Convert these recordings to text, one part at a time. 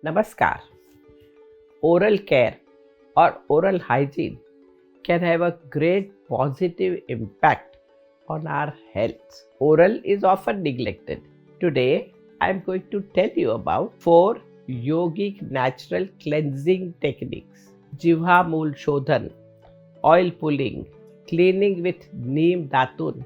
Namaskar. Oral care or oral hygiene can have a great positive impact on our health. Oral is often neglected. Today, I am going to tell you about 4 yogic natural cleansing techniques. Jivha Moola Shodhan, oil pulling, cleaning with neem datun,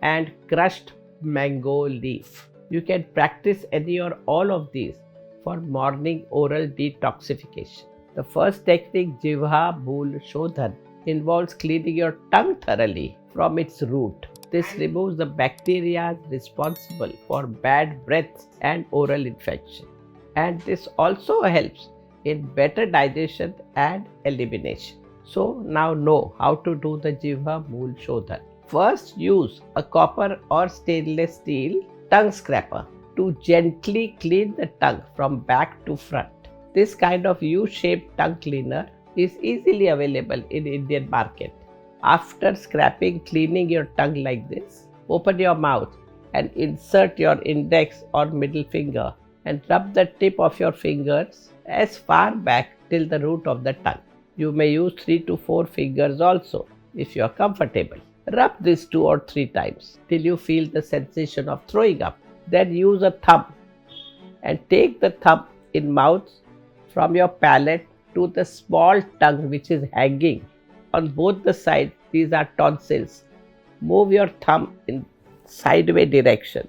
and crushed mango leaf. You can practice any or all of these for morning oral detoxification. The first technique, Jivha Moola Shodhan, involves cleaning your tongue thoroughly from its root. This removes the bacteria responsible for bad breath and oral infection. And this also helps in better digestion and elimination. So now know how to do the Jivha Moola Shodhan. First, use a copper or stainless steel tongue scraper to gently clean the tongue from back to front. This kind of U-shaped tongue cleaner is easily available in Indian market. After scraping, cleaning your tongue like this, open your mouth and insert your index or middle finger and rub the tip of your fingers as far back till the root of the tongue. You may use 3 to 4 fingers also if you are comfortable. Rub this 2 or 3 times till you feel the sensation of throwing up. Then use a thumb and take the thumb in mouth from your palate to the small tongue which is hanging. On both the sides, these are tonsils. Move your thumb in sideways direction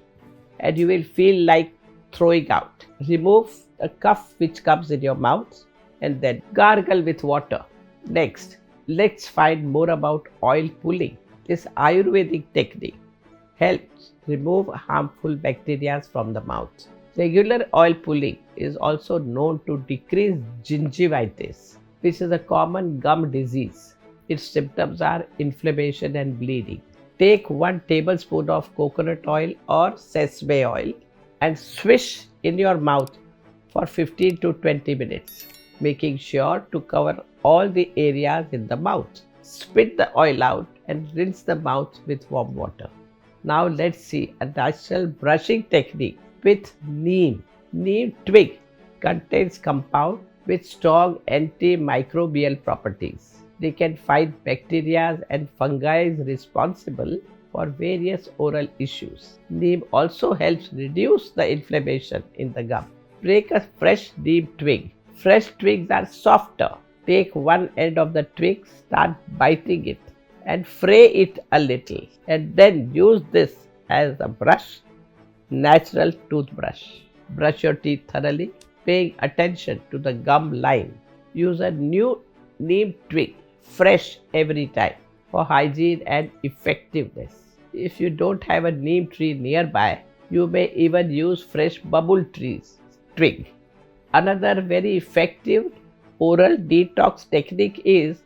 and you will feel like throwing out. Remove the cuff which comes in your mouth and then gargle with water. Next, let's find more about oil pulling. This Ayurvedic technique helps remove harmful bacteria from the mouth. Regular oil pulling is also known to decrease gingivitis, which is a common gum disease. Its symptoms are inflammation and bleeding. Take 1 tablespoon of coconut oil or sesame oil and swish in your mouth for 15 to 20 minutes, making sure to cover all the areas in the mouth. Spit the oil out and rinse the mouth with warm water. Now let's see a natural brushing technique with neem. Neem twig contains compound with strong antimicrobial properties. They can fight bacteria and fungi responsible for various oral issues. Neem also helps reduce the inflammation in the gum. Break a fresh neem twig. Fresh twigs are softer. Take one end of the twig, start biting it and fray it a little and then use this as a brush, natural toothbrush. Brush your teeth thoroughly, paying attention to the gum line. Use a new neem twig, fresh every time for hygiene and effectiveness. If you don't have a neem tree nearby, you may even use fresh bubble twig. Another very effective oral detox technique is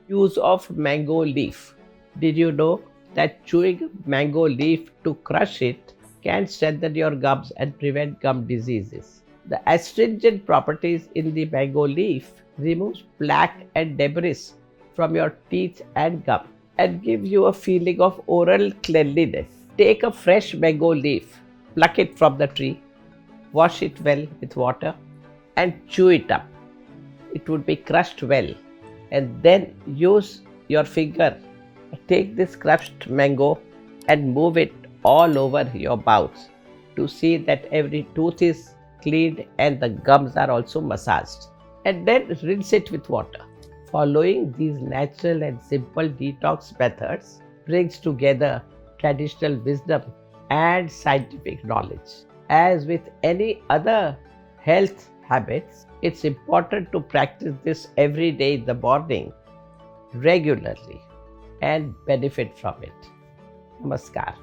use of mango leaf. Did you know that chewing mango leaf to crush it can strengthen your gums and prevent gum diseases? The astringent properties in the mango leaf removes plaque and debris from your teeth and gum and gives you a feeling of oral cleanliness. Take a fresh mango leaf, pluck it from the tree, wash it well with water and chew it up. It would be crushed well and then use your finger. Take this crushed mango and move it all over your mouth to see that every tooth is cleaned and the gums are also massaged. And then rinse it with water. Following these natural and simple detox methods brings together traditional wisdom and scientific knowledge. As with any other health habits, it's important to practice this every day in the morning regularly and benefit from it. Namaskar.